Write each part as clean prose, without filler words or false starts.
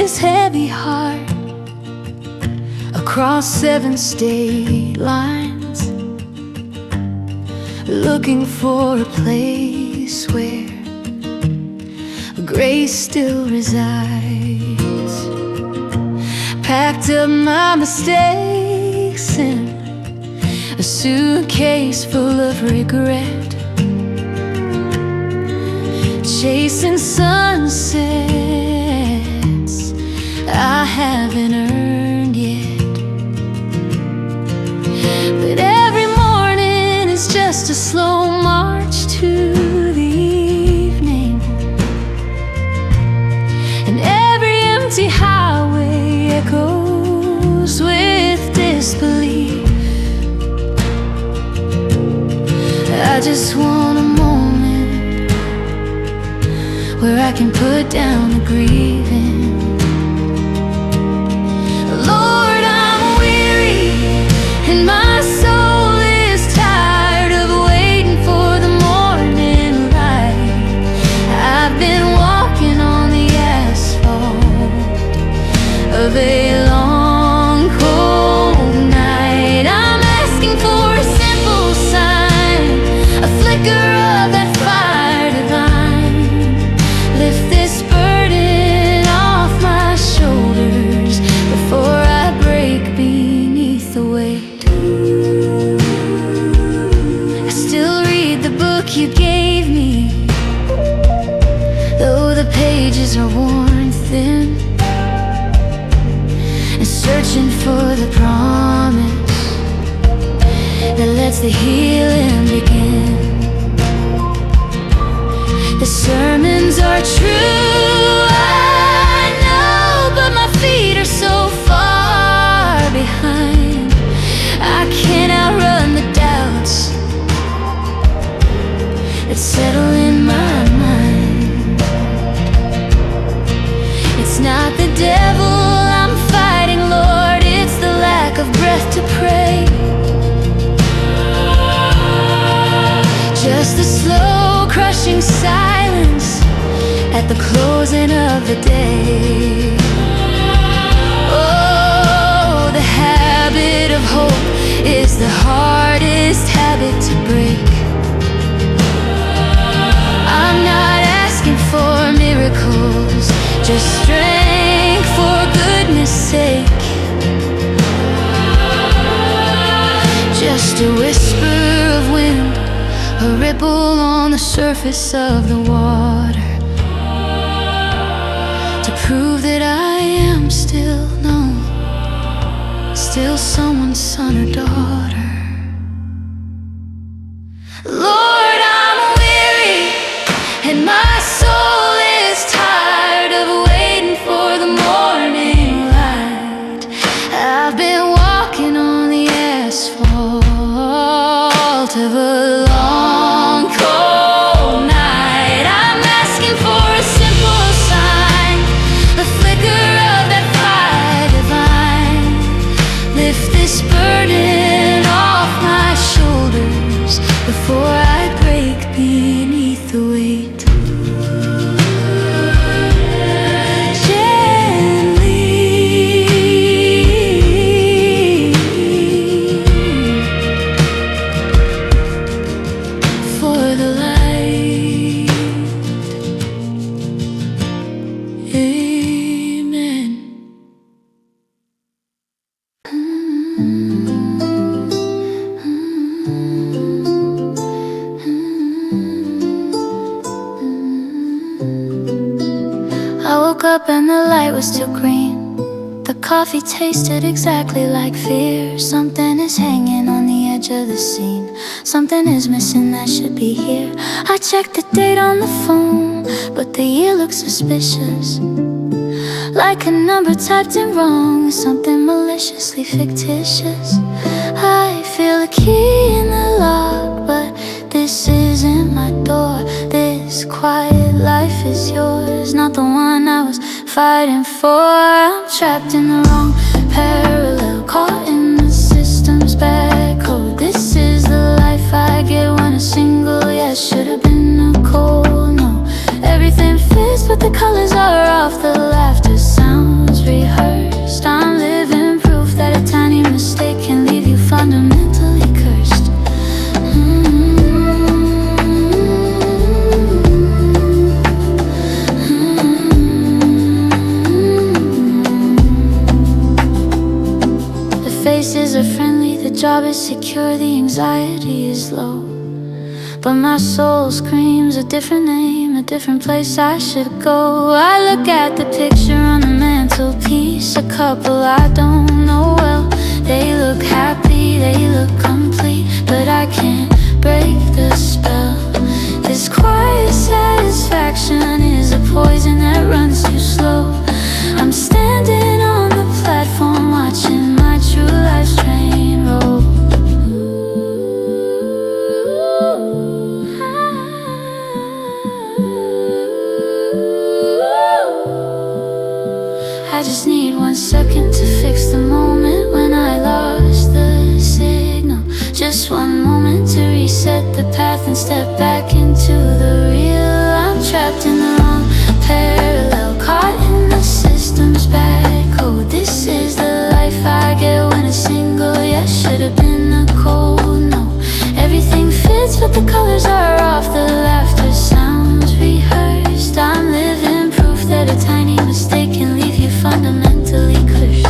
this heavy heart across 7 state lines, looking for a place where grace still resides. Packed up my mistakes in a suitcase full of regret, chasing sunsets I haven't earned yet. But every morning is just a slow march to the evening, and every empty highway echoes with disbelief. I just want a moment where I can put down the grieving. Lord, I'm weary and my soul is tired of waiting for the morning light. I've been walking on the asphalt of a long cold night. I'm asking for a simple sign, a flicker of that fire divine. Lift this burden off my shoulders before I break beneath the weight. I still read the book you gave me, though the pages are worn thin, and searching for the promise that lets the healing begin. The sermons are true, I know, but my feet are so far behind. I can't outrun the doubts that settle in my mind. It's not the devil I'm fighting, Lord, it's the lack of breath to pray. Just the slow crushing silence at the closing of the day. Oh, the habit of hope is the hardest habit to break. I'm not asking for miracles, just strength for goodness sake. Just a whisper of wind, a ripple on the surface of the water, to prove that I am still known, still someone's son or daughter. Lord, I'm weary and my soul is tired of waiting for the morning light. I've been walking on the asphalt of a long cold night. I'm asking for a simple sign, the flicker of that fire divine. Lift this burden off my shoulders before I break beneath the weight. Up and the light was too green. The coffee tasted exactly like fear. Something is hanging on the edge of the scene. Something is missing that should be here. I checked the date on the phone, but the year looks suspicious, like a number typed in wrong, something maliciously fictitious. I feel a key in the lock, but this isn't my door. This quiet life is yours, not the one I was fighting for. I'm trapped in the wrong parallel, caught in the system's bad code. This is the life I get when a single yes should have been a cold no. Everything fits but the colors are off, the laughter sound is secure, the anxiety is low. But my soul screams a different name, a different place I should go. I look at the picture on the mantelpiece, a couple I don't know well. They look happy, they look complete, but I can't break the spell. This quiet satisfaction is a poison that runs too slow. I'm standing on the platform watching my true life's train roll. I just need 1 second to fix the moment when I lost the signal. Just 1 moment to reset the path and step back into the real. I'm trapped in the wrong parallel, caught in the system's bad code. This is the life I get when it's single. Yeah, should've been a cold no. Everything fits but the colors are off, the laughter sounds rehearsed. I'm living proof that a tiny mistake can leave you fundamentally cursed.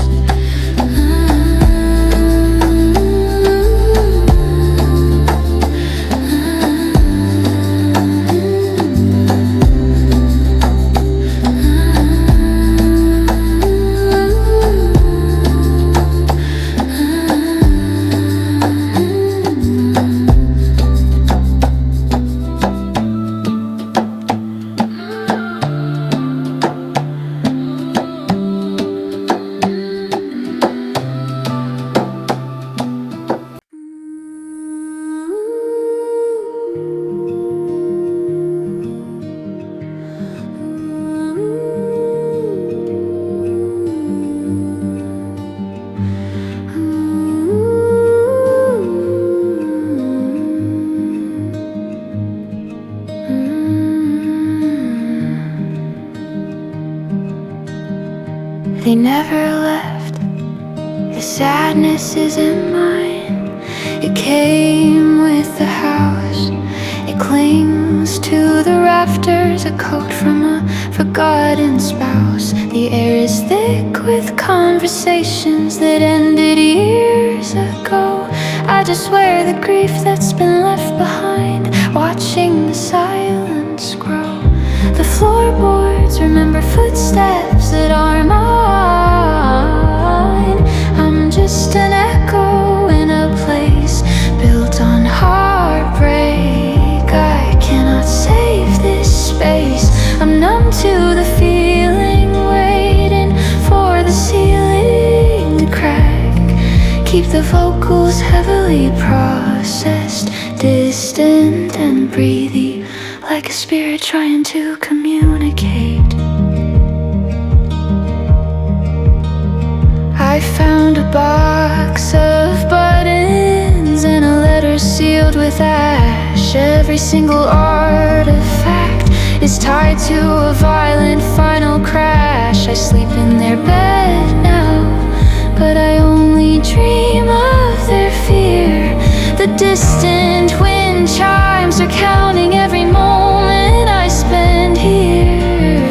They never left. The sadness isn't mine. It came with the house. It clings to the rafters, a coat from a forgotten spouse. The air is thick with conversations that ended years ago. I just wear the grief that's been left behind, watching the silence grow. The floorboards remember footsteps that are mine. I'm just an echo in a place built on heartbreak. I cannot save this space. I'm numb to the feeling, waiting for the ceiling to crack. Keep the vocals heavily processed, distant and breathy, like a spirit trying to communicate. I found a box of buttons and a letter sealed with ash. Every single artifact is tied to a violent final crash. I sleep in their bed now, but I only dream of their fear. The distant wind chimes are counting every moment I spend here.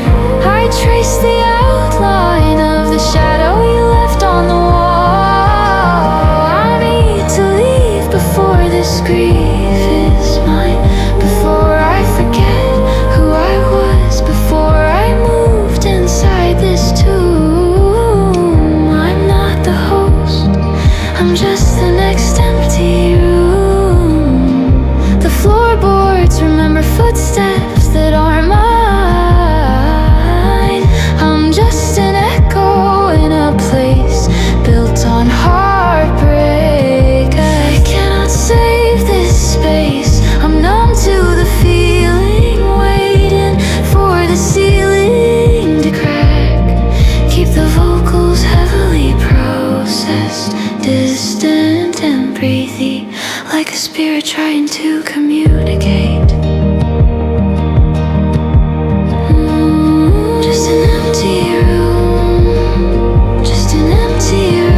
I trace the outline of the shadow you left on the wall. I need to leave before this grief is mine, before I forget who I was, before I moved inside this tomb. I'm not the host, I'm just the next empty room. The floorboards remember footsteps that are mine. I'm just an echo in a place built on heartbreak. I cannot save this space. I'm numb to the feeling, waiting for the ceiling to crack. Keep the vocals heavily processed, distant and breathy, like a spirit trying to communicate. Just an empty room, just an empty room.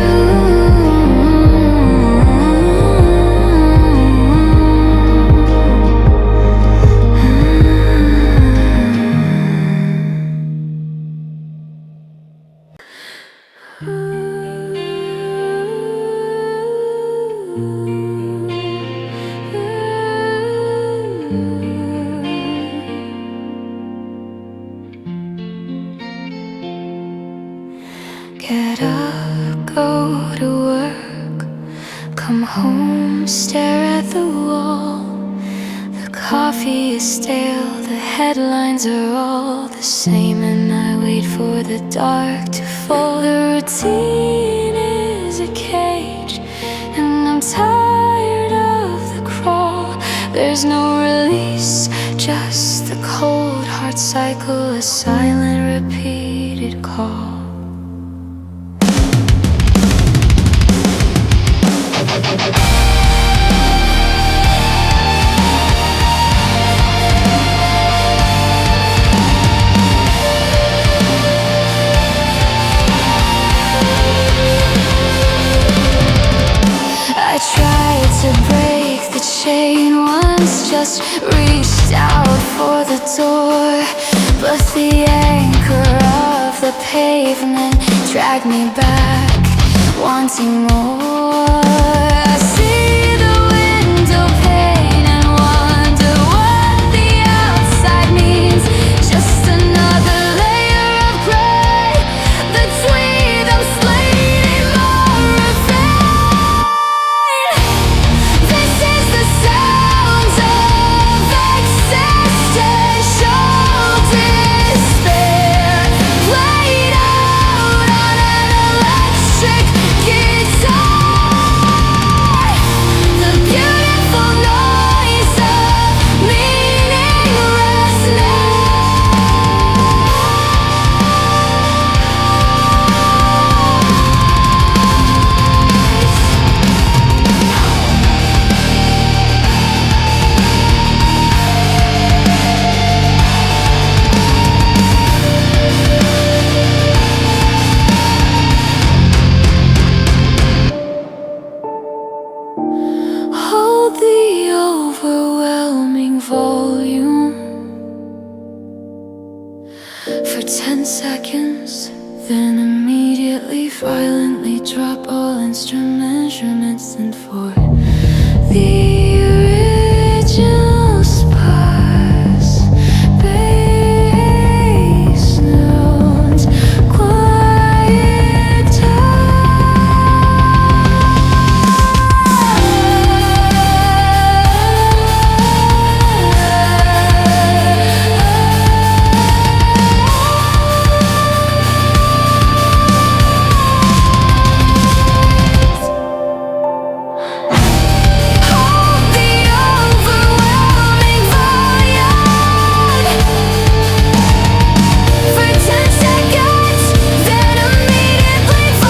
stare at the wall. The coffee is stale, the headlines are all the same, and I wait for the dark to fall. The routine is a cage, and I'm tired of the crawl. There's no release, just the cold heart cycle, a silent repeated call. I tried to break the chain once, just reached out for the door, but the anchor of the pavement dragged me back, wanting more. I see the window pane and wonder what the outside means. Just another layer of gray between them, slating more refrain. This is the sound of existential despair, played out on an electric guitar. The beautiful noise of meaninglessness. Hold the overwhelming volume for 10 seconds, then immediately violently drop all instrument measurements, and for the original sparse bass notes, quiet Hold the overwhelming volume for 10 seconds, then immediately violently drop all instrument measurements, and for the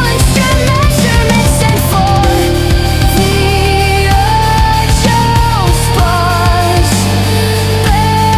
urgent sparse basses grinding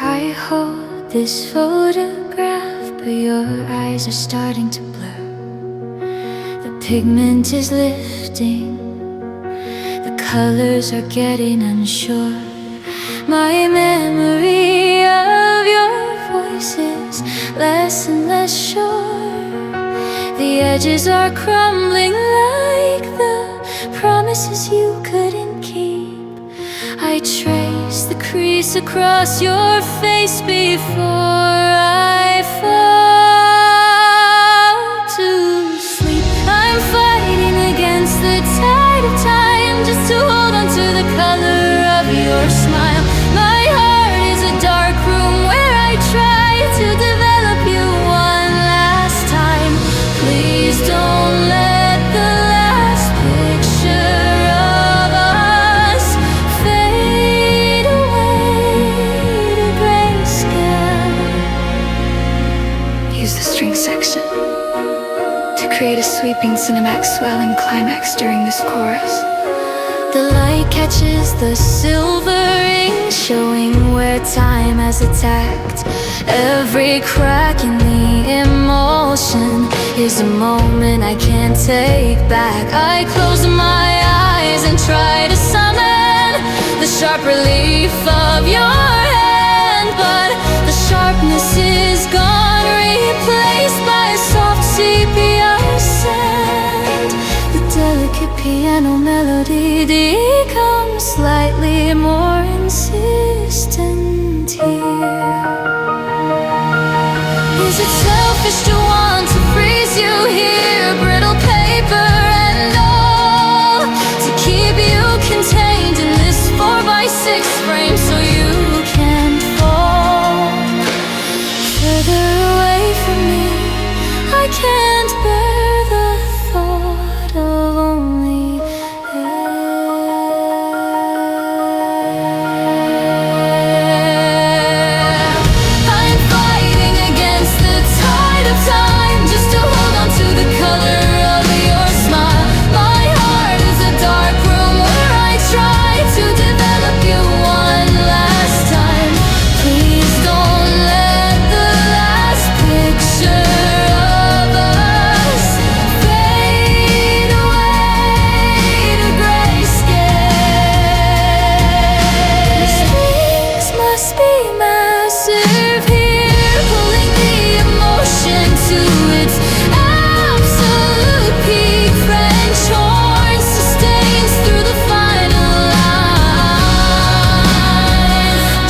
I hold this photograph, but your eyes are starting to blur. The pigment is lifting, the colors are getting unsure. My memory of your voice is less and less sure. The edges are crumbling like the promises you couldn't keep. I trace the crease across your face before I fall to sleep. I'm fighting against the tide of time just to hold on to the color of your smile. My heart is a dark room where I try to develop you one last time. Please don't let the last picture of us fade away to grayscale. Use the string section to create a sweeping cinematic swelling climax during this chorus. The light catches the silvering, showing where time has attacked. Every crack in the emotion is a moment I can't take back. I close my eyes and try to summon the sharp relief of your hand, but the sharpness is gone, replaced by a soft sepia sand. The delicate piano melody becomes slightly more insistent here. Is it selfish to want to freeze you here, brittle paper and all, to keep you contained in this 4x6 frame so you can't fall further away from me? I can't bear the thought of only air. I'm fighting against the tide of time just to hold on to the color of your smile. My heart is a dark room where I try to develop you one last time. Please don't let the last picture of us fade away to grayscale. Mistakes must be massive here, pulling the emotion to its absolute peak. French horn sustains through the final line.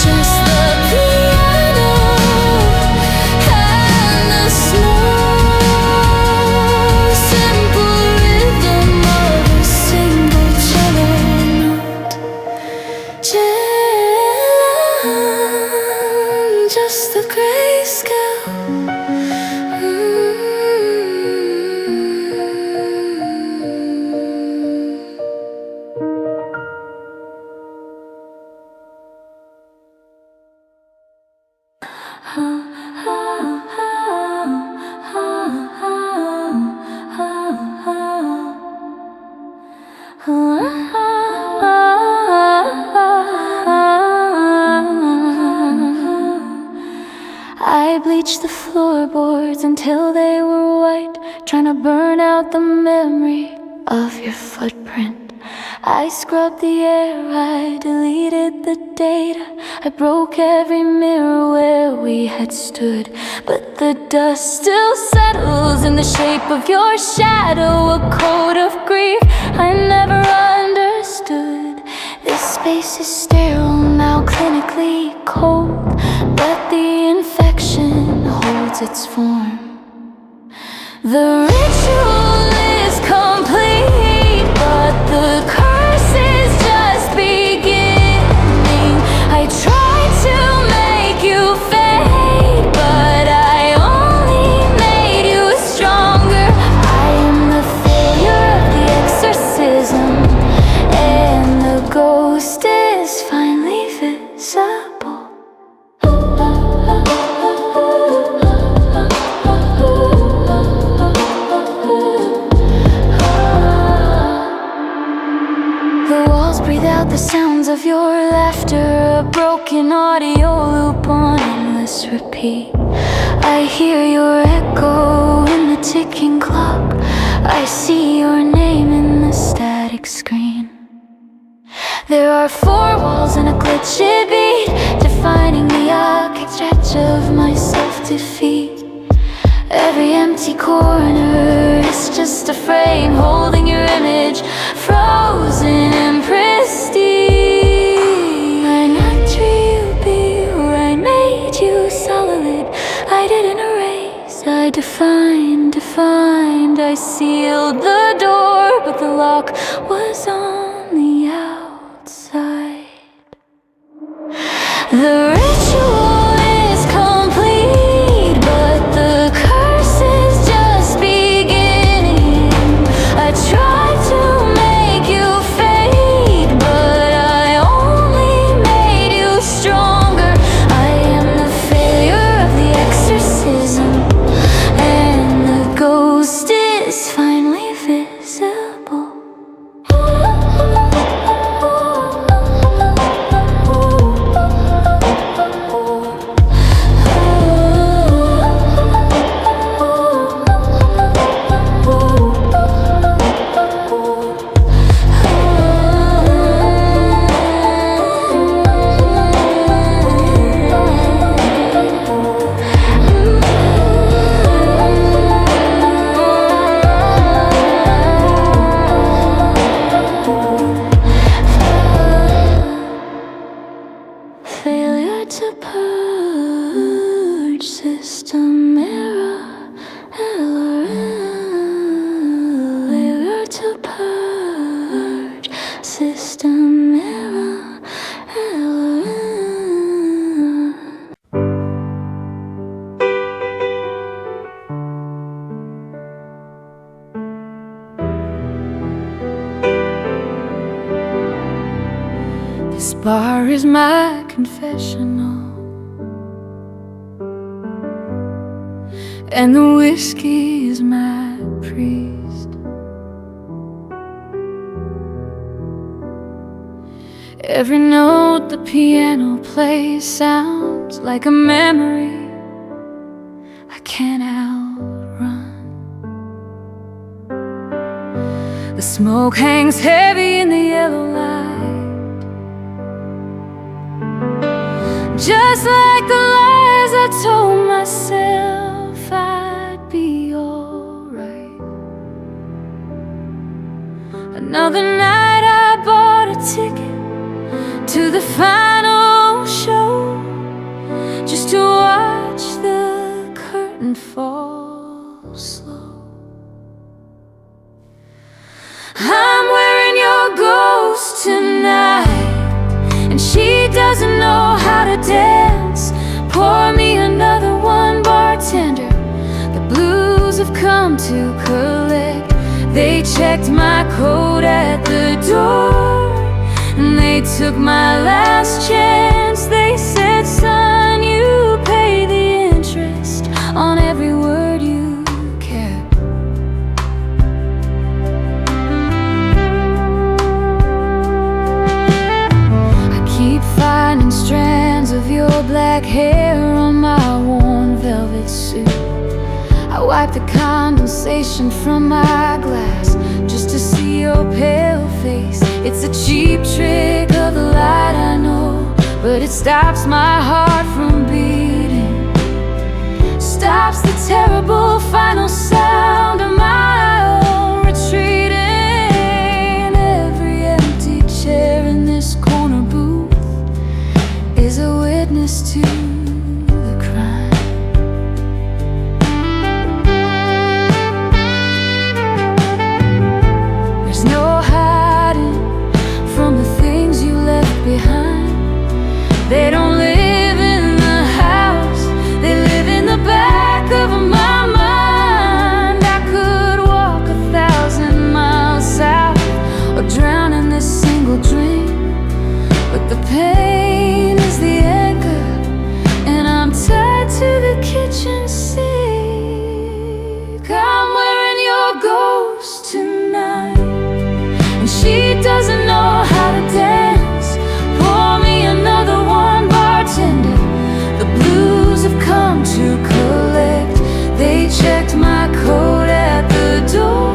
Just the piano and the slow, simple rhythm of a single cello note. Just the grayscale. I bleached the floorboards until they were white, trying to burn out the memory of your footprint. I scrubbed the air, I deleted the data, I broke every mirror where we had stood, but the dust still settles in the shape of your shadow, a coat of grief I never understood. This space is sterile, now clinically cold, but the infection holds its form. The ritual is complete, but the curse is just beginning. I tried to make you fade, but I only made you stronger. I am the failure of the exorcism, and the ghost is finally visible. The walls breathe out the sounds of your laughter, a broken audio loop on endless repeat. I hear your echo in the ticking clock, I see your name in the static screen. There are 4 walls and a glitchy beat, defining the architecture of my self-defeat. Every empty corner is just a frame holding your image, frozen and pristine. I knocked you bare, I made you solid, I didn't erase, I defined, I sealed the door, but the lock was on the outside. The ritual is complete, but the curse is just beginning. I tried to make you fade, but I only made you stronger. I am the failure of the exorcism, and the ghost is finally visible. to purge system error. We were to purge system error. This bar is my confessional, and the whiskey is my priest. Every note the piano plays sounds like a memory I can't outrun. The smoke hangs heavy in the yellow light, just like the lies I told myself I'd be alright. Another night I bought a ticket to the final show, just to watch the curtain fall slow. I'm wearing your ghost tonight, and she doesn't know how to dance. Pour me another one, bartender. The blues have come to collect. They checked my coat at the door, and they took my last chance. They said, son, you pay the interest on every word you kept. I keep finding strands of your black hair on my worn velvet suit. I wipe the condensation from my glass just to see your pale face. It's a cheap trick of the light, I know, but it stops my heart from beating, stops the terrible final sound of my own retreating. Every empty chair in this corner booth is a witness to the crime. There's no hiding from the things you left behind. They don't live in the house, they live in the back of my mind. I could walk 1,000 miles south or drown in this single dream, but the pain is the anchor, and I'm tied to the kitchen sink. I'm wearing your ghost tonight, and she doesn't know how to dance. Pour me another one, bartender. The blues have come to collect. They checked my coat at the door,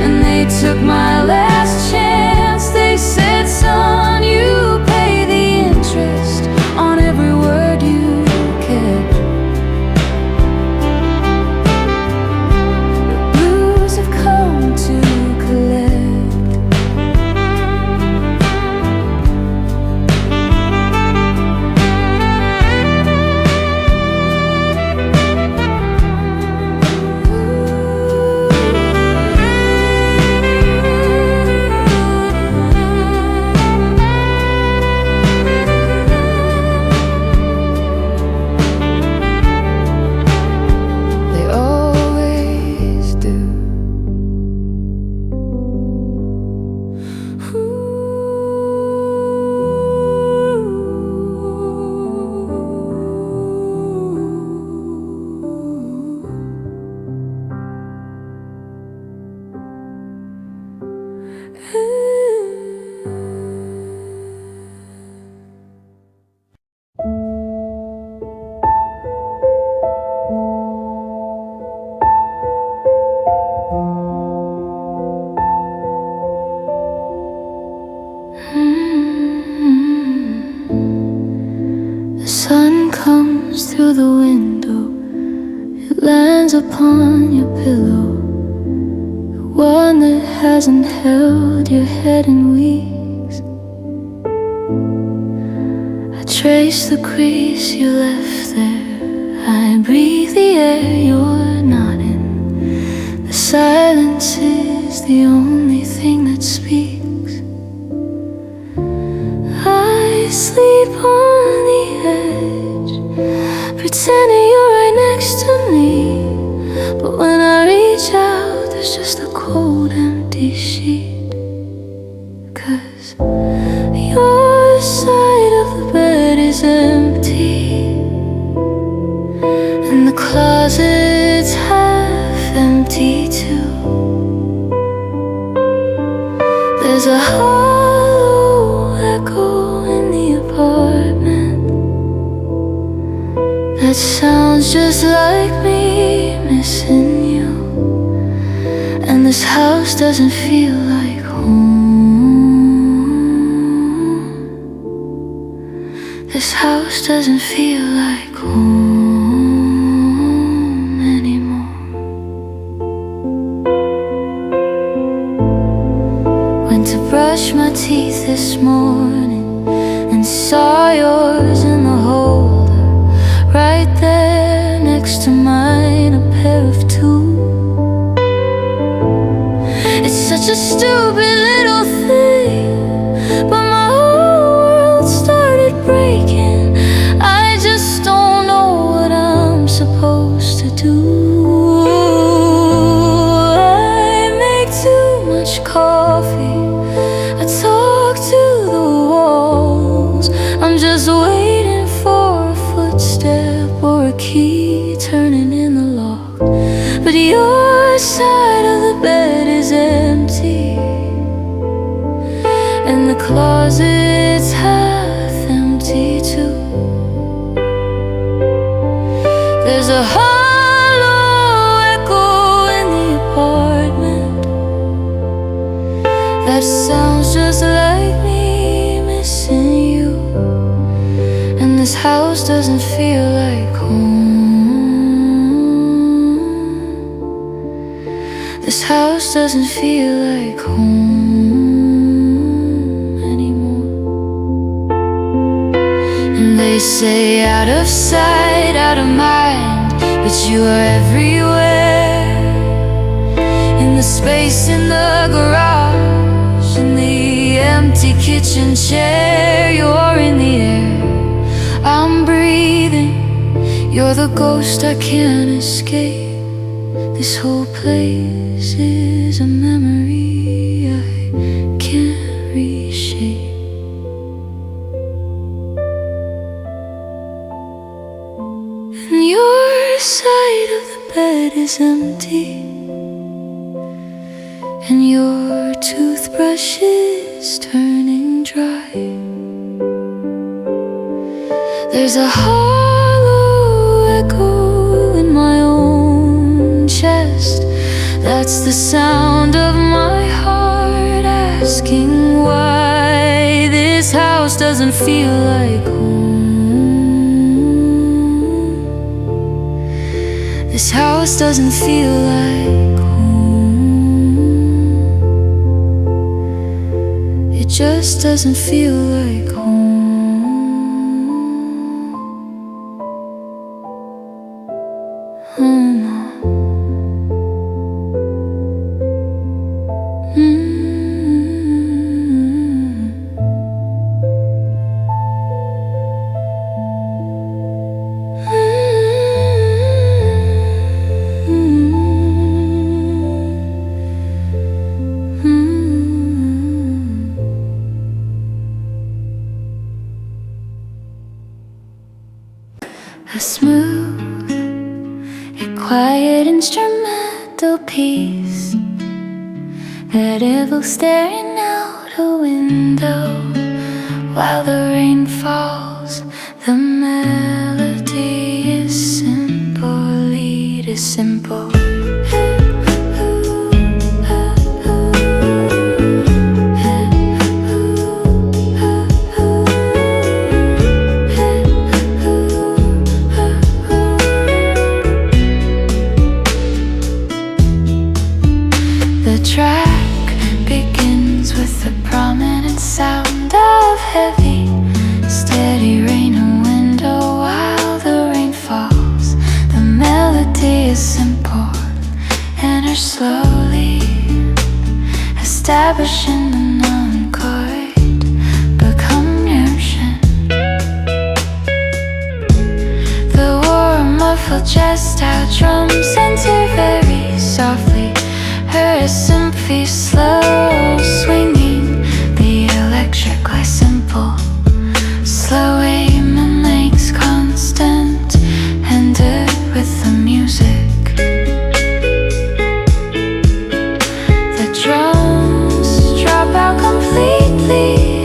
and they took my last chance. They said, son, you pay the interest on every word you kept. The blues have come to collect. They always do. The sun comes through the window, it lands upon your pillow, the one that hasn't held your head in weeks. I trace the crease you left there. I breathe the air you're not in. The silence is the only thing that speaks. I sleep on the edge, pretending you're right next to me. But when I reach out, there's just a cold, empty sheet. 'Cause your side of the bed is empty, and the closet's half empty too. There's a hollow echo in the apartment that sounds just like me missing you. And this house doesn't feel like home. This house doesn't feel like home anymore. Went to brush my teeth this morning and saw yours in the holder, right there next to mine, a pair of two. It's such a stupid little thing, but my whole world started breaking. I just don't know what I'm supposed to do. I make too much coffee, I talk to the walls. I'm just waiting for a footstep or a key turning in the lock. But your side of the bed is empty, and the closet's half empty too. There's a hollow echo in the apartment that sounds just like me missing you. And this house doesn't feel like home. This house doesn't feel like home anymore. And they say out of sight, out of mind, but you are everywhere. In the space in the garage, in the empty kitchen chair, you're in the air, I'm breathing. You're the ghost I can't escape. This whole place is a memory I can't reshape. And your side of the bed is empty, and your toothbrush is turning dry. There's a hollow echo in my own chest. That's the sound of my heart asking why this house doesn't feel like home. This house doesn't feel like home. It just doesn't feel like home. A smooth, a quiet instrumental piece, a devil staring out a window while the rain falls. The melody is simple, lead is simple. The track begins with the prominent sound of heavy, steady rain establishing the non-chord become nourishing. The war muffled just out drums enter very softly. Her sympathy slow swinging, the electric light simple. Slow aim and makes constant, ended with the music. The drums drop out completely.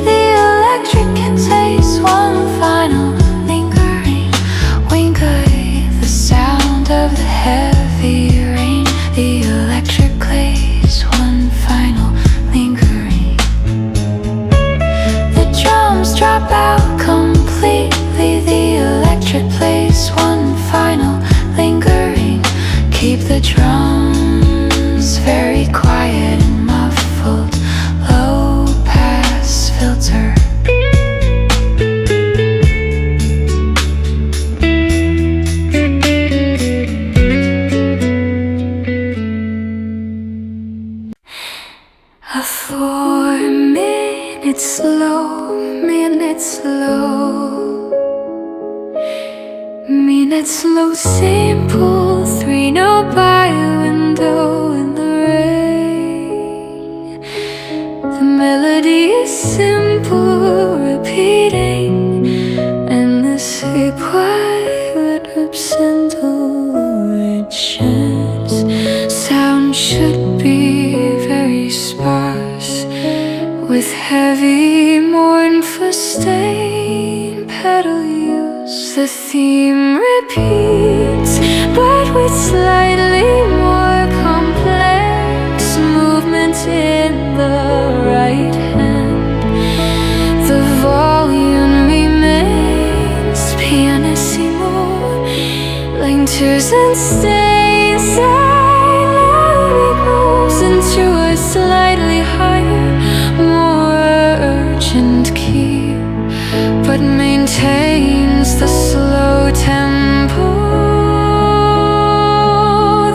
The electric contains one final lingering winker. The sound of the heavy rain. The electric plays one final lingering. The drums drop out completely. The electric plays one final lingering. Keep the drums very quiet and muffled. Low pass filter. A 4-minute slow, simple 3-note by window in the rain. The melody is simple, repeating endlessly quiet absent origins. Sound should be very sparse, with heavy mournful stain pedal use. The theme repeats, but with slightly more complex movement in the right hand. The volume remains pianissimo, lingers and stays. Silently moves into a slightly higher, more urgent key, but maintains the slow tempo.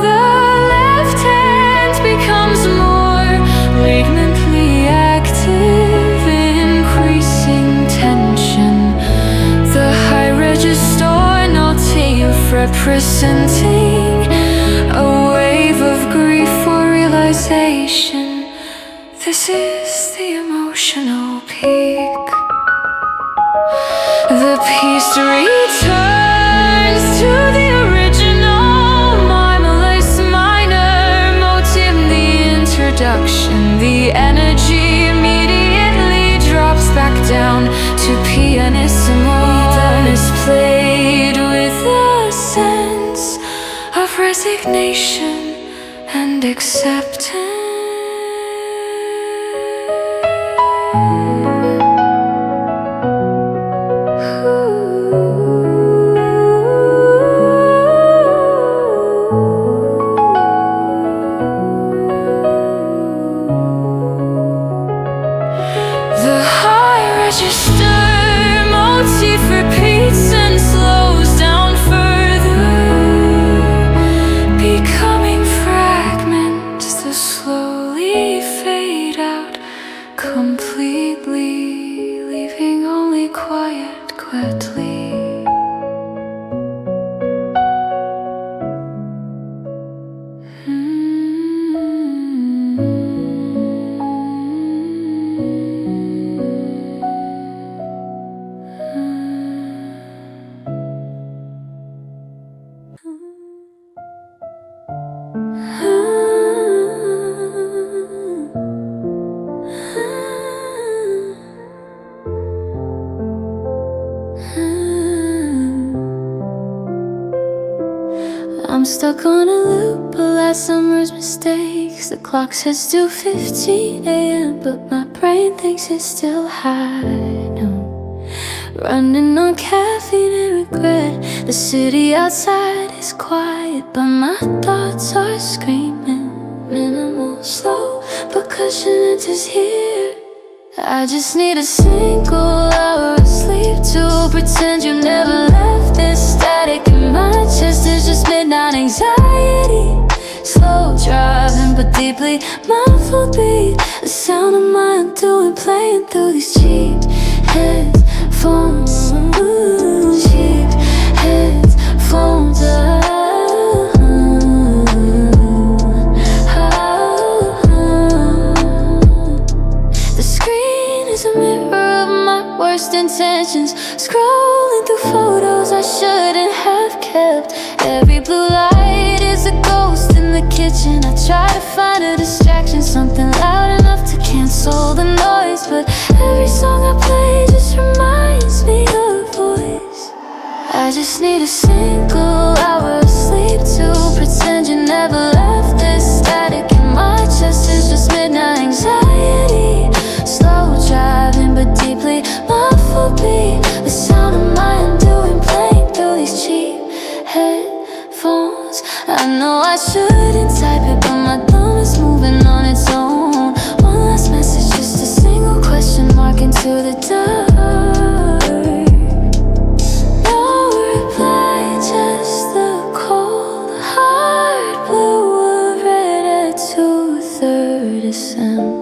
The left hand becomes more latently active, increasing tension. The high register note representing a wave of grief for realization. This is the emotional peak. The piece returns to the original marvelous minor motive. The introduction, the energy immediately drops back down to pianissimo. Then is played with a sense of resignation and acceptance. I'm stuck on a loop of last summer's mistakes. The clock says 2:15 a.m., but my brain thinks it's still high. No, running on caffeine and regret. The city outside is quiet, but my thoughts are screaming. Minimal, slow, percussion enters here. I just need a single hour of sleep to pretend you never left. This static in my chest is just midnight anxiety. Slow driving but deeply deeply. Muffled beat, the sound of my undoing playing through these cheap headphones. Cheap headphones. The screen is a mirror of my worst intentions, scrolling through photos I shouldn't have kept. Every blue light is a ghost in the kitchen. I try to find a distraction, something loud enough to cancel the noise, but every song I play just reminds me of a voice. I just need a single hour of sleep to pretend you never left. This static in my chest is just midnight anxiety. Slow driving but deeply muffled beat, the sound of my undoing playing through these cheap headphones. I know I shouldn't type it, but my thumb is moving on its own. One last message, just a single question mark into the dark. No reply, just the cold hard blue of red at 2:30 cents.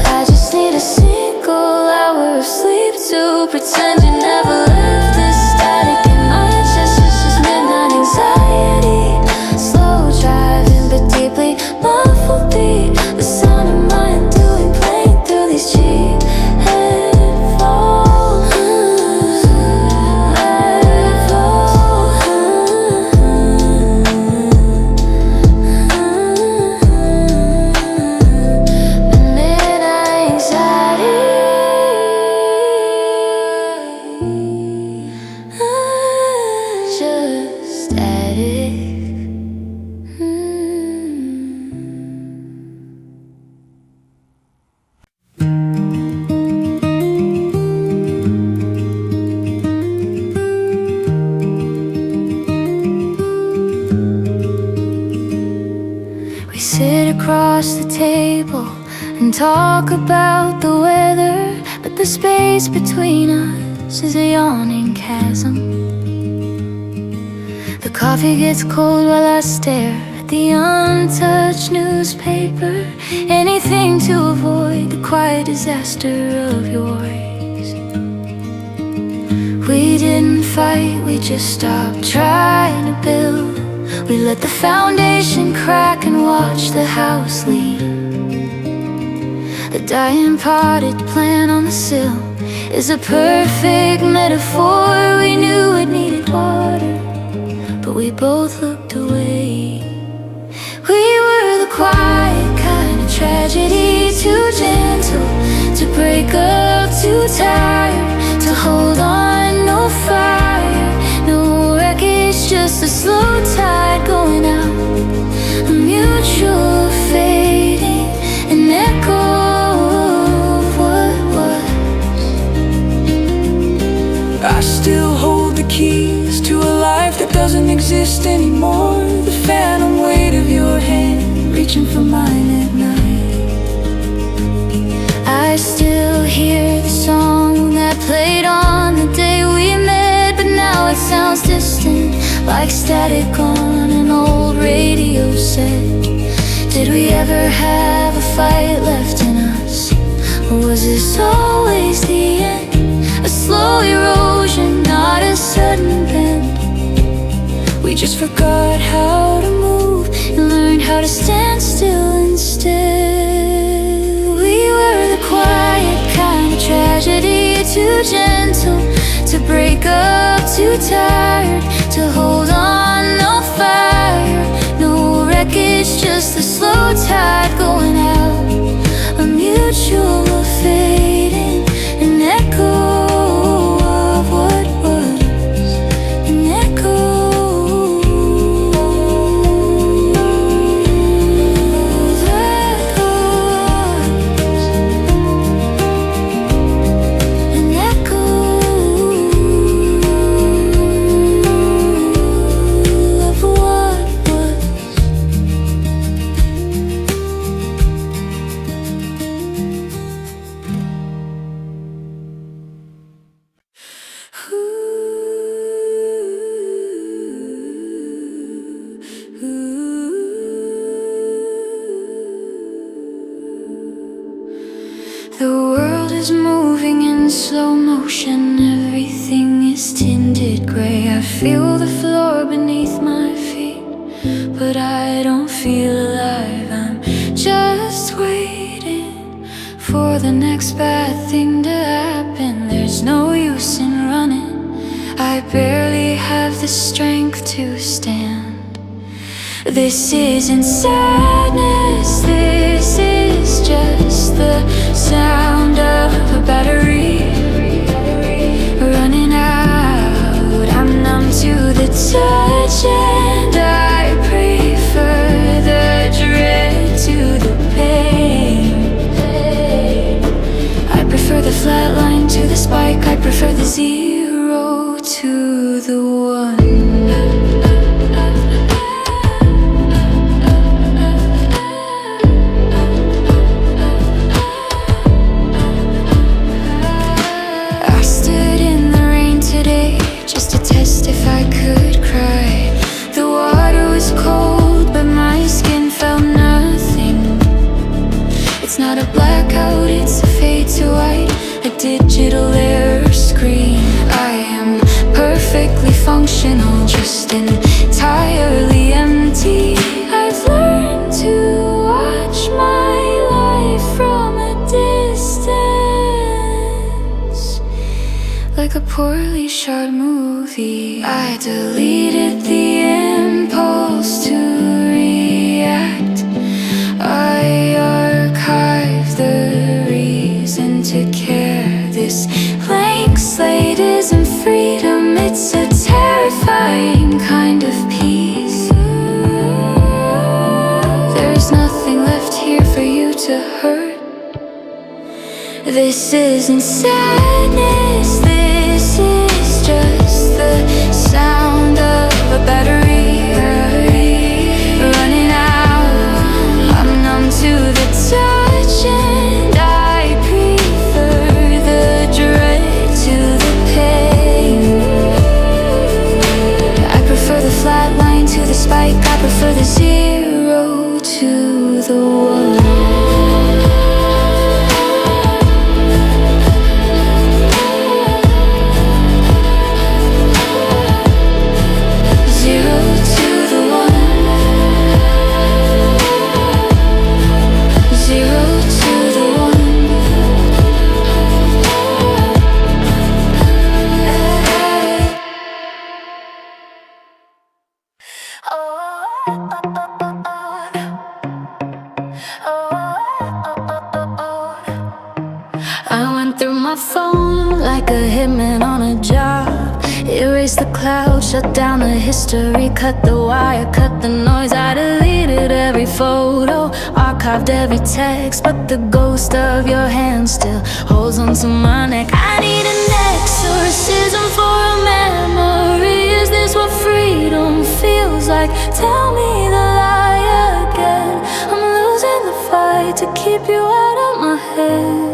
I just need a single hour of sleep to pretend you never left. This static in my chest is just midnight anxiety. Slow driving but deeply muffled beat, the sound of my undoing playing through these cheap headphones. Midnight anxiety. Just static. We sit across the table and talk about the weather, but the space between us is a yawning chasm. The coffee gets cold while I stare at the untouched newspaper. Anything to avoid the quiet disaster of yours. We didn't fight, we just stopped trying to build. We let the foundation crack and watch the house lean. The dying potted plant on the sill is a perfect metaphor. We knew it needed water, but we both looked away. We were the quiet kind of tragedy, too gentle to break up, too tired to hold on. No fire, no wreckage, just a slow tide going out, a mutual fading, an echo of what was. I still hold the keys to a life that doesn't exist anymore. The phantom weight of your hand reaching for mine at night. I still hear the song that played on the day we met, but now it sounds distant, like static on an old radio set. Did we ever have a fight left in us, or was this always the end? A slow erosion, not a sudden bend. We just forgot how to move And learned how to stand still instead. We were the quiet kind of tragedy, too gentle to break up, too tired to hold on. No fire, no wreckage, just a slow tide going out, a mutual fading, an echo of what was, an echo of echoes, an echo of what was. The world is moving in slow motion, everything is tinted gray. I feel the floor beneath my feet, but I don't feel alive. I'm just waiting for the next bad thing to happen. There's no use in running, I barely have the strength to stand. This isn't sadness, this is just the sound of a battery running out. I'm numb to the touch and I prefer the dread to the pain. I prefer the flat line to the spike, I prefer the 0 to the 1. If I could cry, the water was cold, but my skin felt nothing. It's not a blackout, it's a fade to white, a digital error screen. I am perfectly functional, just entirely empty. I've learned to watch my life from a distance, like a poorly shot movie. I deleted the impulse to react, I archived the reason to care. This blank slate isn't freedom, it's a terrifying kind of peace. There's nothing left here for you to hurt. This isn't sadness, this is just the sound of a battery running out. I'm numb to the touch and I prefer the dread to the pain. I prefer the flat line to the spike, I prefer the 0 to the 1. I went through my phone like a hitman on a job. Erased the cloud, shut down the history, cut the wire, cut the noise. I deleted every photo, archived every text, but the ghost of your hand still holds onto my neck. I need an exorcism for a memory. Is this what freedom feels like? Tell me the lie again. I'm losing the fight to keep you out of my head.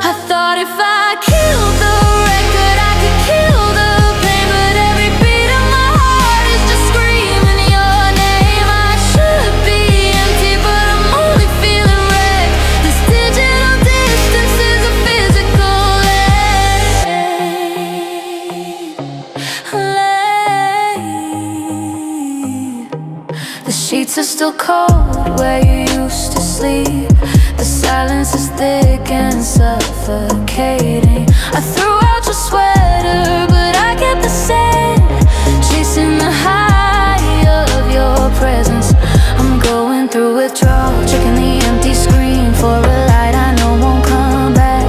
I thought if I killed the record, I could kill the pain, but every beat of my heart is just screaming your name. I should be empty, but I'm only feeling wrecked. This digital distance is a physical lane. The sheets are still cold where you used to sleep. The silence is thick and suffocating. I threw out your sweater, but I kept the scent, chasing the high of your presence. I'm going through withdrawal, checking the empty screen for a light I know won't come back.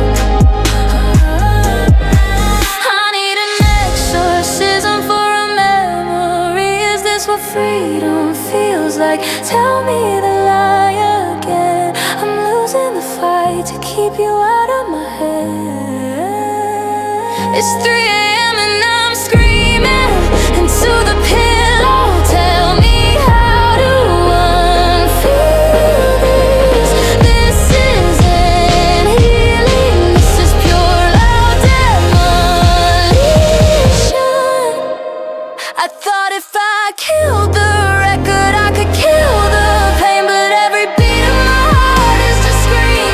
I need an exorcism for a memory. Is this what freedom feels like? Tell me the lie again. I'm losing the fight to keep you out of my head. It's 3 a.m. and I'm screaming into the pillow. Tell me how to unfeel this. This isn't healing, this is pure loud demolition. I thought if I killed the record, I could kill the pain, but every beat of my heart is just screaming.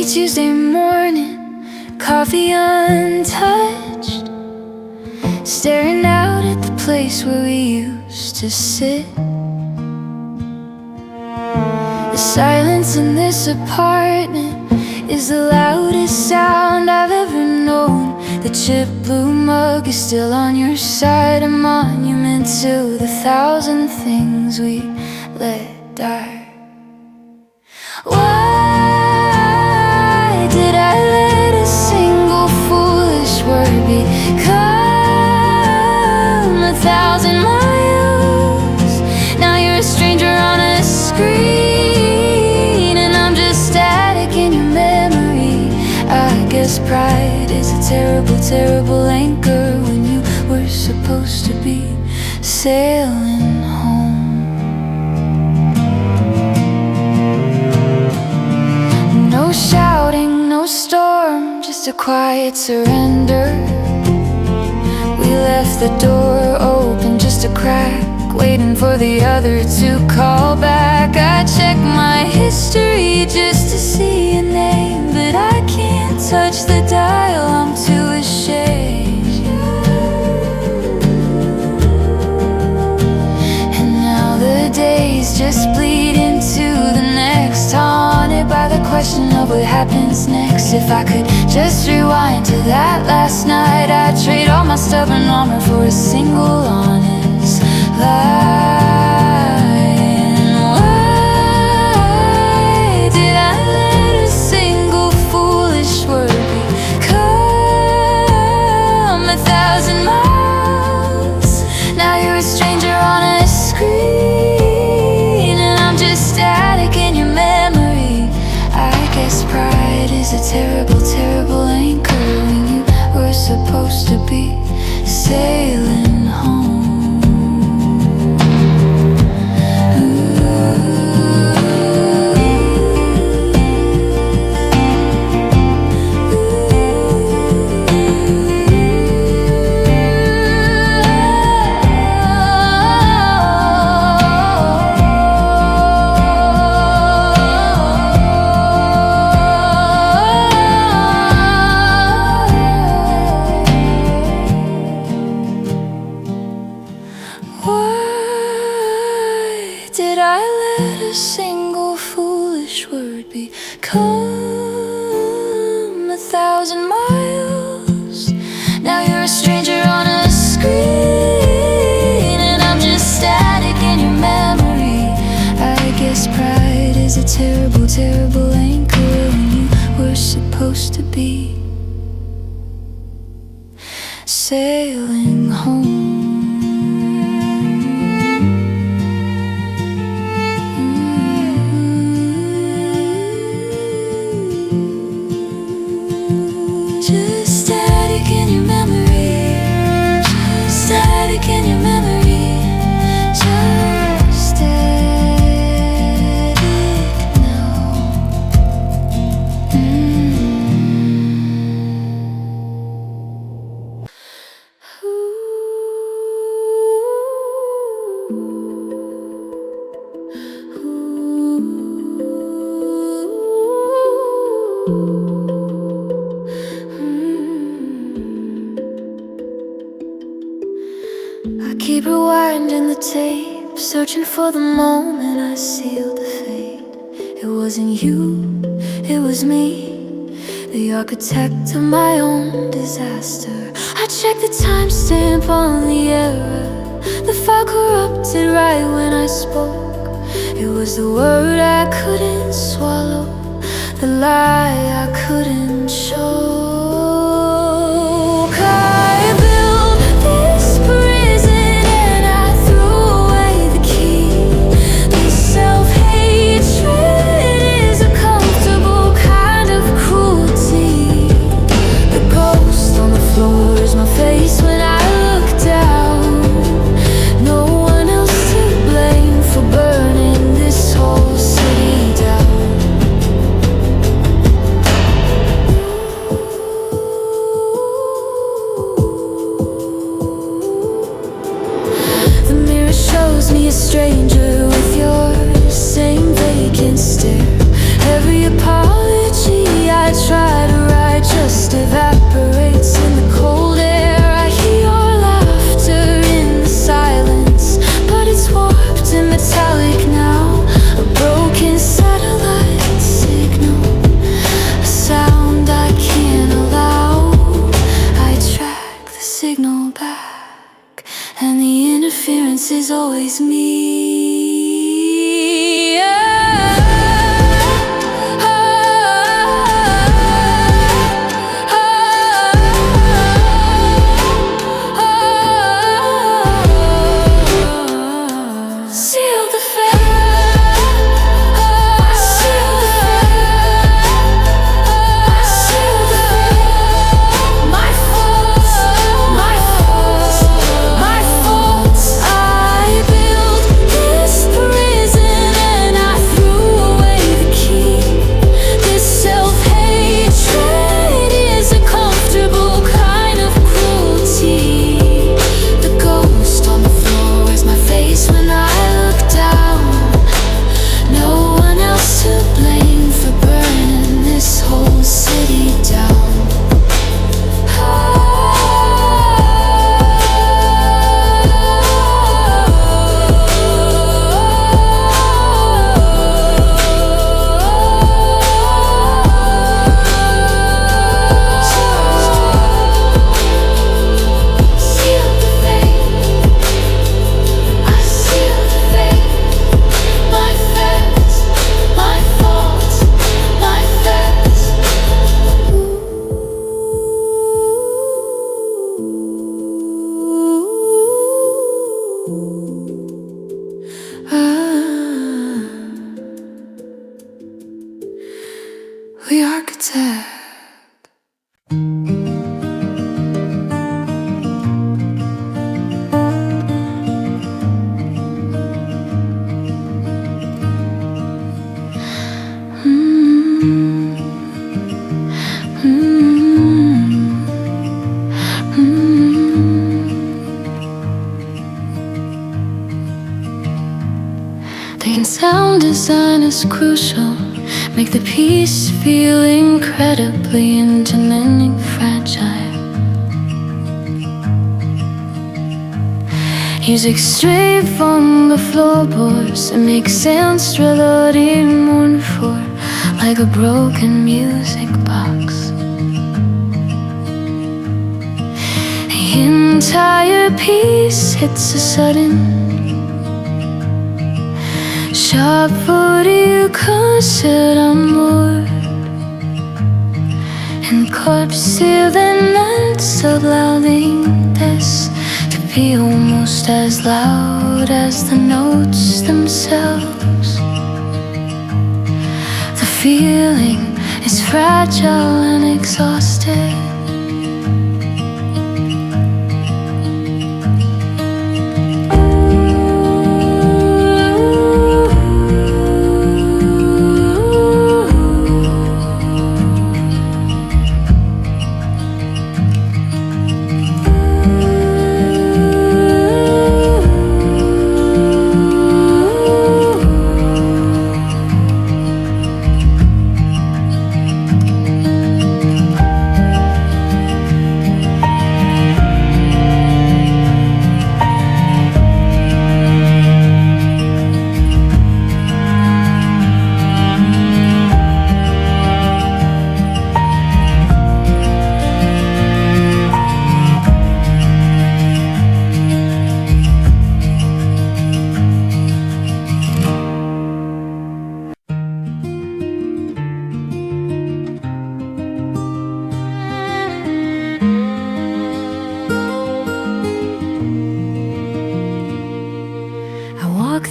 Tuesday morning, coffee untouched, staring out at the place where we used to sit. The silence in this apartment is the loudest sound I've ever known. The chipped blue mug is still on your side, a monument to the thousand things we let die. Why did I let a single foolish word become 1,000 miles? Now you're a stranger on a screen, and I'm just static in your memory. I guess pride is a terrible, terrible anchor when you were supposed to be sailing home. No shouting, no storm, just a quiet surrender. We left the door open just a crack, waiting for the other to call back. I check my history just to see your name, but I can't touch the dial, I'm too ashamed. And now the days just bleed into the next, haunted by the question of what happens next. If I could just rewind to that last night, I'd trade all my stubborn armor for a single honest lie. And why did I let a single foolish word become 1,000 miles? Now you're a stranger on a screen, and I'm just static in your memory. I guess pride is a terrible, terrible anchor when you were supposed to be sailing home. Did I let a single foolish word become 1,000 miles? Now you're a stranger on a screen, and I'm just static in your memory. I guess pride is a terrible, terrible anchor when you were supposed to be sailing home. Just static in your memory, static in your memory, just static now. I keep rewinding the tape, searching for the moment I sealed the fate. It wasn't you, it was me, the architect of my own disaster. I checked the timestamp on the error, the file corrupted right when I spoke. It was the word I couldn't swallow, the lie I couldn't show. I built this prison and I threw away the key. This self-hatred is a comfortable kind of cruelty. The ghost on the floor is my face when I look down. No one else to blame for burning this whole city down. we architect. Thinking sound design is crucial. Make the piece feel incredibly intimate and fragile. Music straight from the floorboards and make sound strelody mournful, like a broken music box. The entire piece hits a sudden sharp 40 concert on board, and corpse seal the night so louding this to be almost as loud as the notes themselves. The feeling is fragile and exhausted.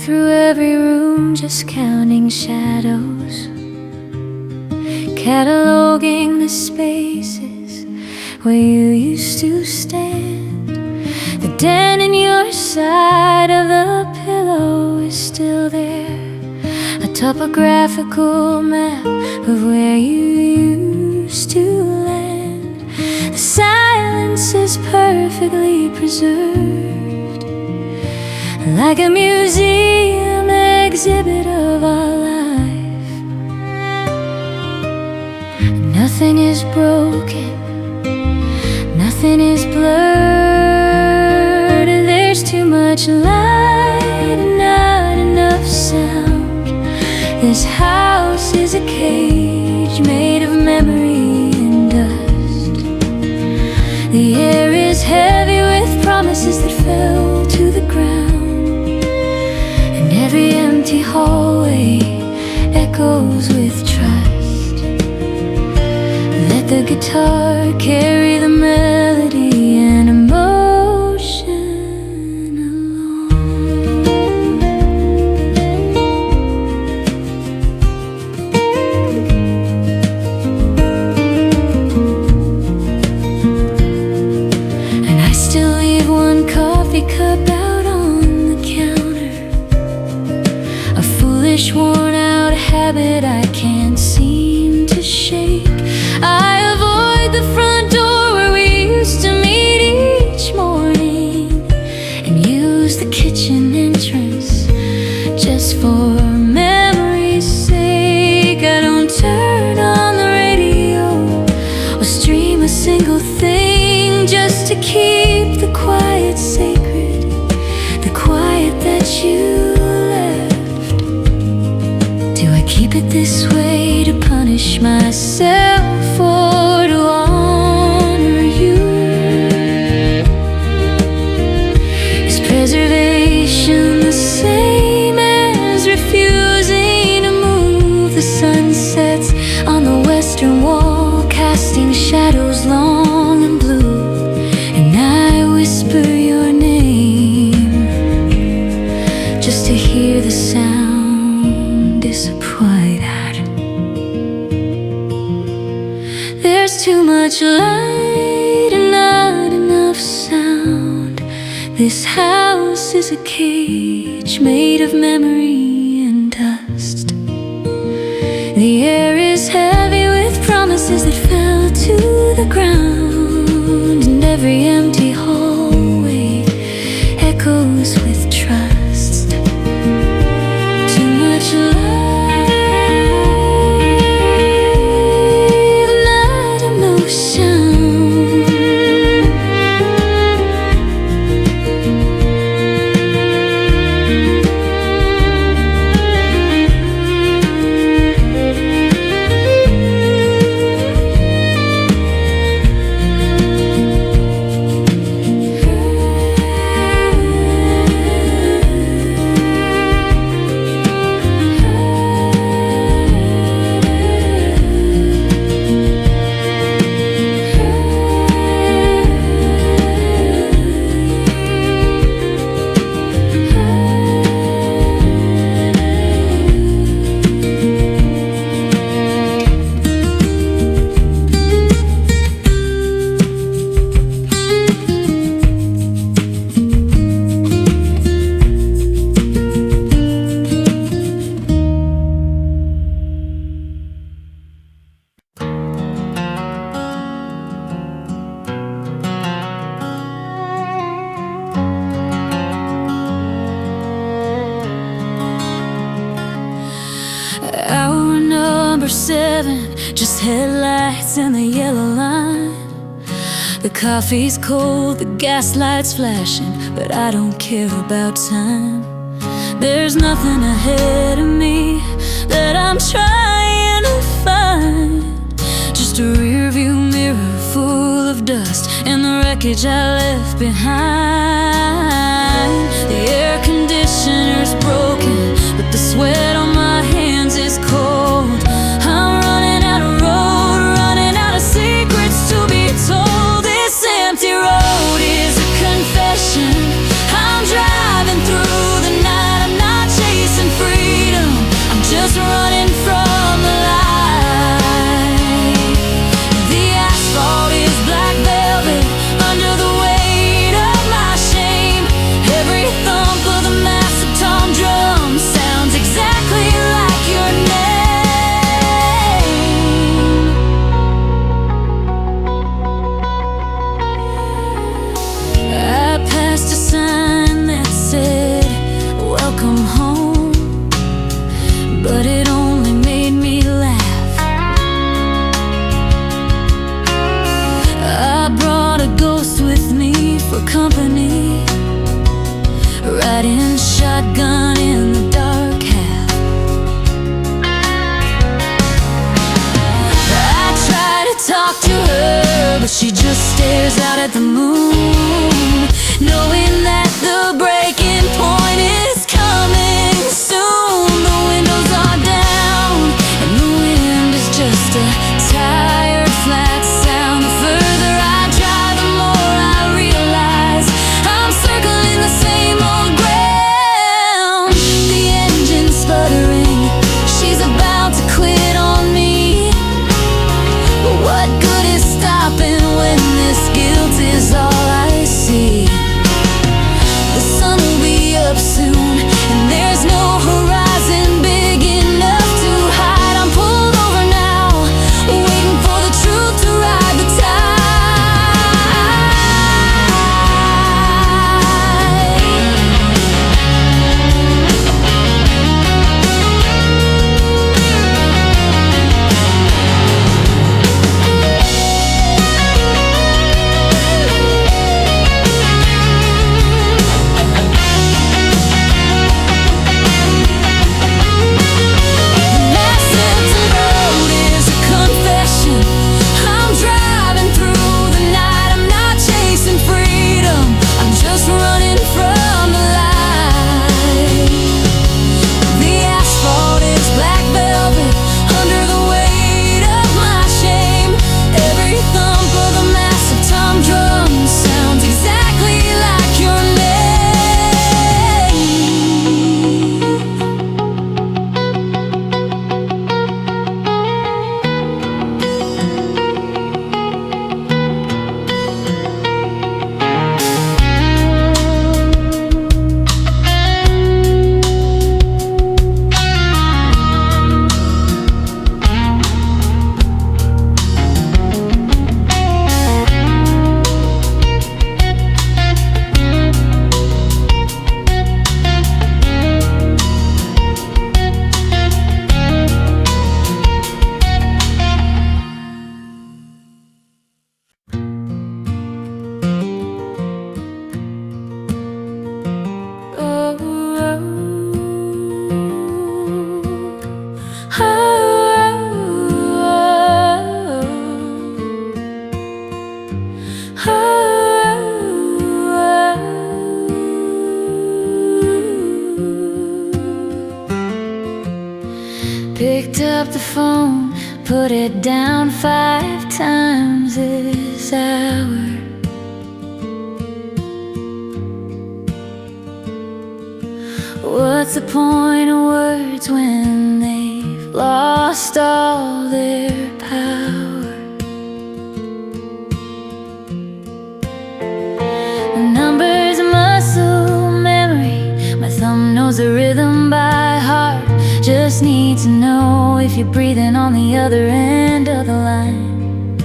Through every room, just counting shadows, cataloging the spaces where you used to stand. The dent in your side of the pillow is still there, a topographical map of where you used to land. The silence is perfectly preserved, like a museum exhibit of our life. Nothing is broken, nothing is blurred. There's too much light and not enough sound. This house is a cage made of memory and dust. The air is heavy with promises that fell to the ground. Every empty hallway echoes with trust. Let the guitar carry the melody and emotion along. And I still leave one coffee cup out on the counter, a foolish, worn-out habit I can't seem to shake. I avoid the front door where we used to meet each morning, and use the kitchen entrance just for memory's sake. I don't turn on the radio or stream a single thing, just to keep the quiet sacred, the quiet that you keep it this way to punish myself or to honor you? Is preservation the same as refusing to move? The sun sets on the western wall, casting shadows long and blue, and I whisper your name just to hear the sound disappointed. much light and not enough sound. This house is a cage made of memory and dust. The air is heavy with promises that fell to the ground, and every empty hallway echoes with trust. Too much life, not emotion. Hour number 7, just headlights and the yellow line. The coffee's cold, the gaslight's flashing, but I don't care about time. There's nothing ahead of me that I'm trying to find. Just a rearview mirror full of dust and the wreckage I left behind. The air conditioner's broken, but the sweat on my hands is cold. I'm running out of road, running out of secrets to be told. This empty road is a confession. I'm driving through the night, I'm not chasing freedom, I'm just running from the light. The asphalt is black velvet under the weight of my shame. Every thump of the massive tom drum sounds exactly like your name. I passed a sign that said, "Welcome home," but it only made me laugh. I brought a ghost with me for company, riding shotgun in the dark half. I try to talk to her, but she just stares out at the moon, knowing that the breaking point is coming soon. The windows are down and the wind is just a tired flat sound. The further I drive, the more I realize I'm circling the same old ground. The engine's sputtering, she's about to quit on me, but what good is stopping when this guilt is all I see? The sun picked up the phone, put it down 5 times this hour. What's the point of words when they've lost all their power? The numbers of muscle memory, my thumb knows the rhythm by heart. Just need to know if you're breathing on the other end of the line.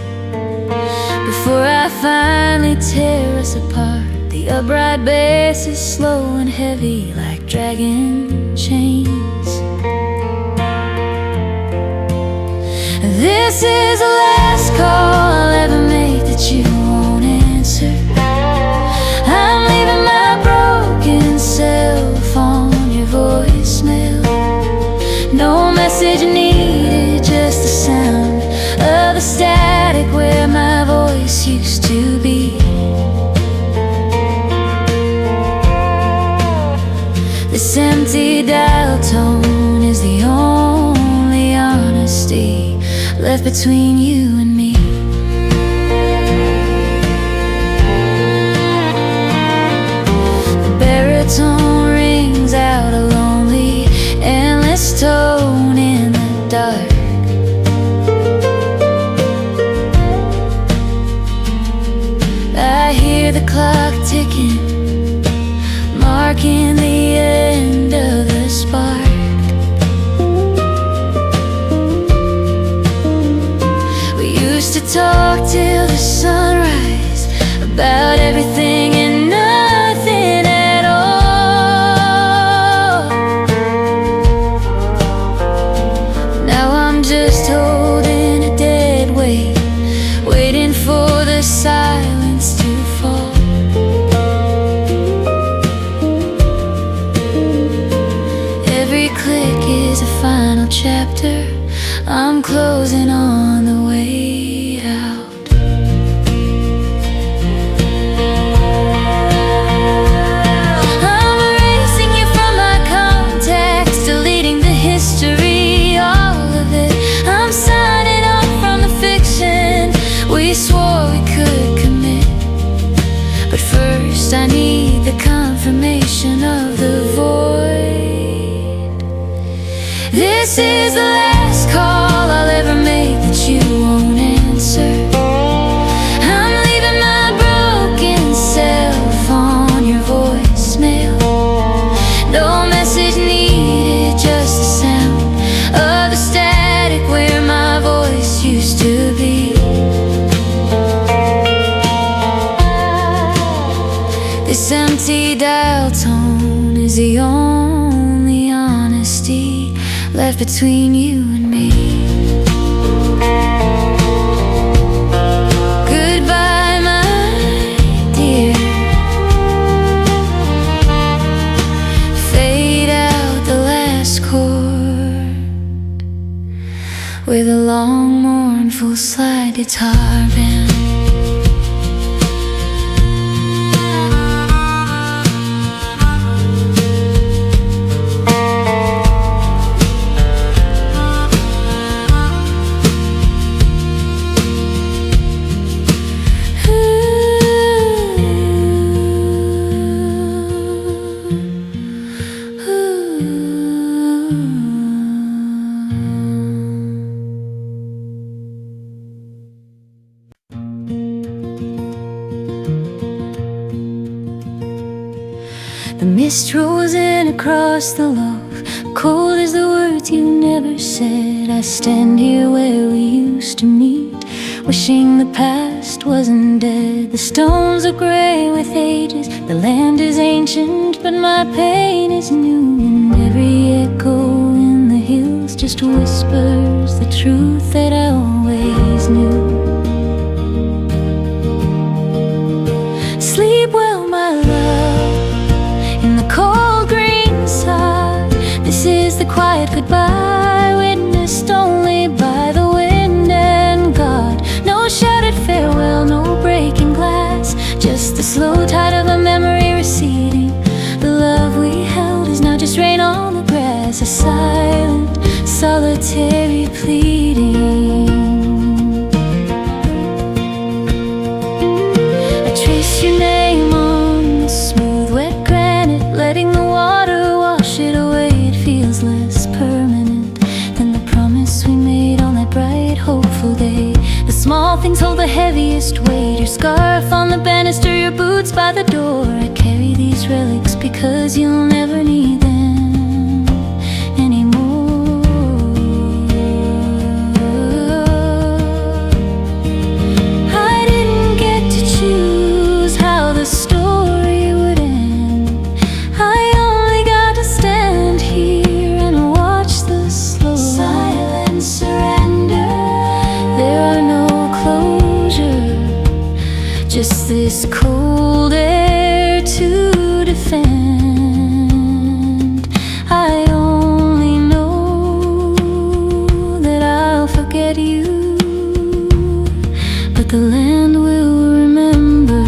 Before I finally tear us apart, the upright bass is slow and heavy like dragging chains. This is the last call I'll ever make that you won't answer. I'm leaving my broken self on your voicemail. No message needed, just the sound of the static where my voice used to be. This empty dial tone is the only honesty left between you and me. The baritone rings out a lonely, endless tone in the dark. I hear the clock ticking, marking the end of the spark. We used to talk till the sunrise about everything and nothing at all. Now I'm just holding a dead weight, waiting for the silence to fall. Every click is a final chapter. I'm closing on the way out. I'm erasing you from my contacts, deleting the history, all of it. I'm signing off from the fiction we swore we could commit. But first I need the confirmation of the void. This is the last call I'll ever make that you won't answer. I'm leaving my broken self on your voicemail. No message needed, just the sound of the static where my voice used to be. This empty dial tone is the only honesty left between you and me. Goodbye, my dear. Fade out the last chord with a long, mournful slide guitar band. The mist rolls in across the loaf, cold as the words you never said. I stand here where we used to meet, wishing the past wasn't dead. The stones are gray with ages, the land is ancient, but my pain is new. And every echo in the hills just whispers the truth that I always knew. Sleep well, my love, in the cold green sod. This is the quiet goodbye, witnessed only by the wind and God. No shouted farewell, no breaking glass, just the slow tide of a memory receding. The love we held is now just rain on the grass. A silent solitary pleading. I trace your name on smooth wet granite, letting the water wash it away. It feels less permanent than the promise we made on that bright, hopeful day. The small things hold the heaviest weight. Your scarf on the banister, your boots by the door. I carry these relics because you'll never need them anymore. I didn't get to choose how the story would end. I only got to stand here and watch the slow silent surrender. There are no closure, just this cold air to defend. I only know that I'll forget you, but the land will remember.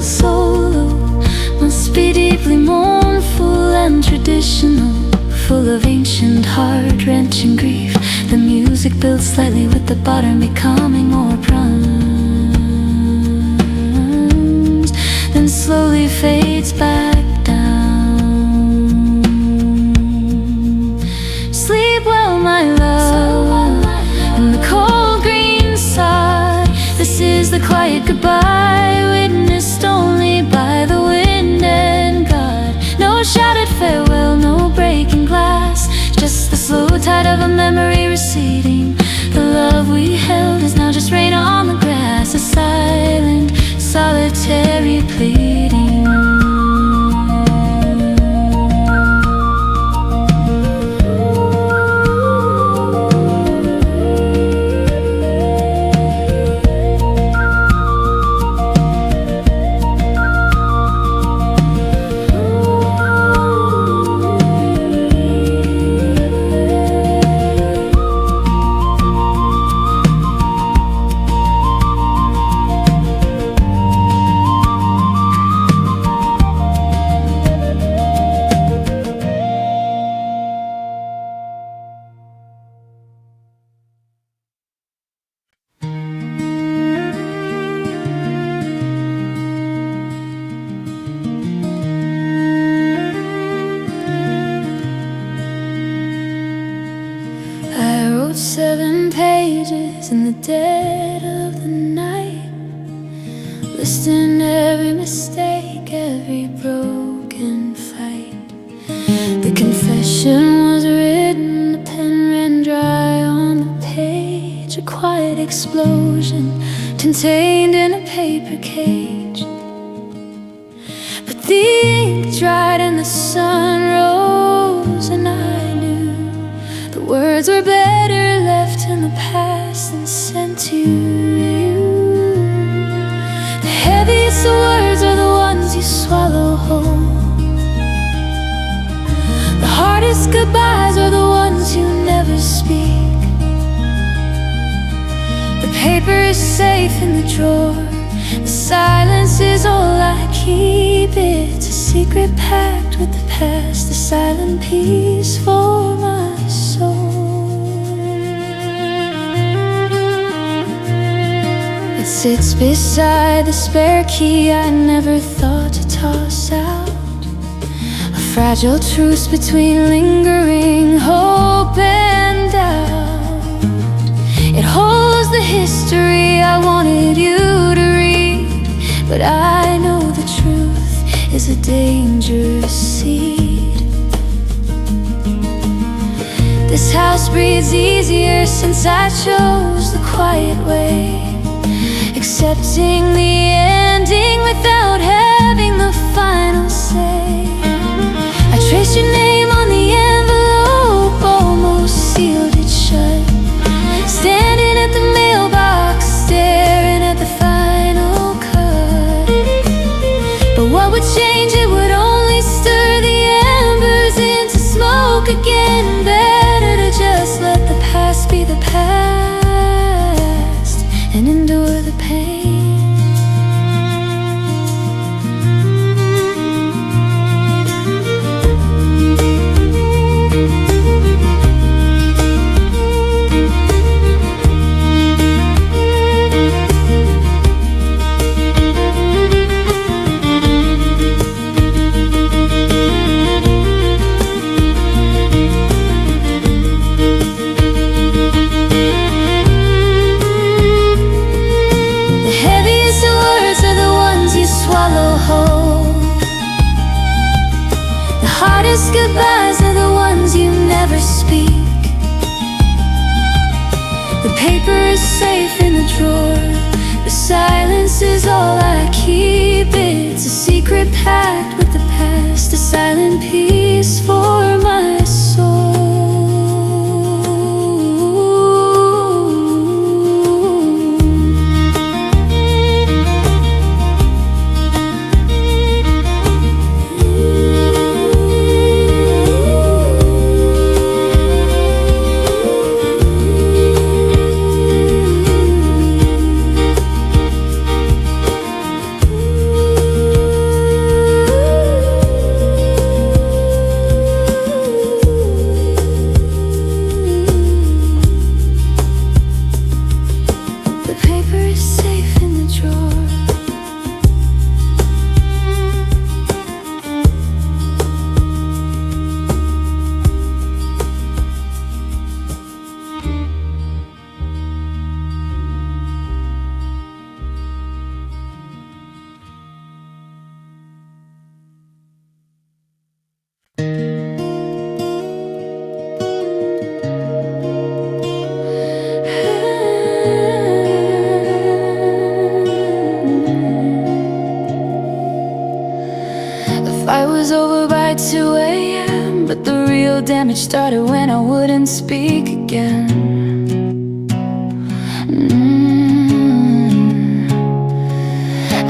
Solo must be deeply mournful and traditional, full of ancient heart-wrenching grief. The music builds slightly with the bottom becoming more bronze, then slowly fades back down. Sleep well, my love, in the cold green sod. This is the quiet goodbye, witnessed only by the wind and God. No shouted farewell, no breaking glass, just the slow tide of a memory receding. The love we held is now just rain on the grass, a silent, solitary pleading. I wrote 7 pages in the dead of the night, listing every mistake, every broken fight. The confession was written, the pen ran dry on the page. A quiet explosion contained in a paper cage. But the ink dried and the sun rose, and I knew the words were better left in the past than sent to you. The heaviest words are the ones you swallow whole. The hardest goodbyes are the ones you never speak. The paper is safe in the drawer, the silence is all I keep. It's a secret pact with the past, a silent peace for my soul. It sits beside the spare key I never thought to toss out, a fragile truce between lingering hope and doubt. It holds the history I wanted you to read, but I know the truth is a dangerous seed. This house breathes easier since I chose the quiet way, accepting the ending without having the final say. I traced your name on the envelope, almost sealed it shut, standing at the mailbox, staring at the final cut. But what would change? It would only stir the embers into smoke again. Better to just let the past be the past and endure the pain. Hardest goodbyes are the ones you never speak. The paper is safe in the drawer, the silence is all I keep. It's a secret pact with the past, a silent peace for my soul. Damage started when I wouldn't speak again.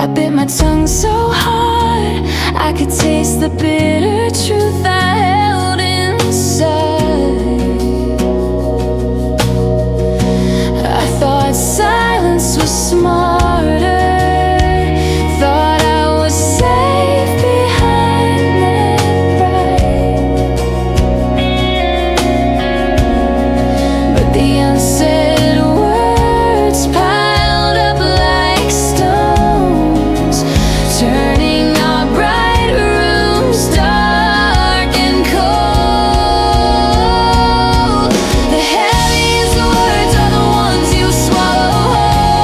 I bit my tongue so hard I could taste the bitter truth I held inside. I thought silence was smarter, thought I was safe behind that pride. The unsaid words piled up like stones, turning our bright rooms dark and cold. The heaviest words are the ones you swallow whole,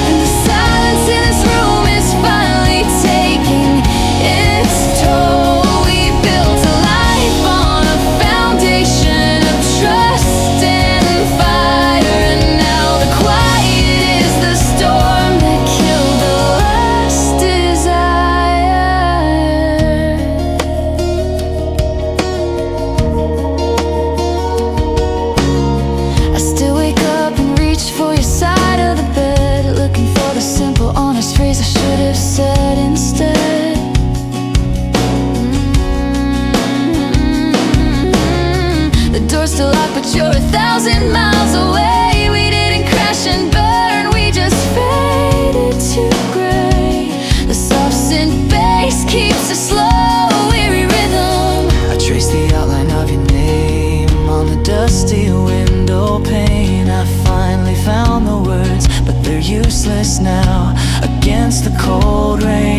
and the silence in this room is finally taking its toll. We built a life on a foundation of trust and fire, and now the quiet is the storm that killed the last desire. I still wake up and reach for your side of the bed, looking for the simple, honest phrase I should have said instead. The door's still locked, but you're 1,000 miles away. We didn't crash and burn, we just faded to gray. The soft synth bass keeps a slow, weary rhythm. I traced the outline of your name on the dusty window pane. I finally found the words, but they're useless now against the cold rain.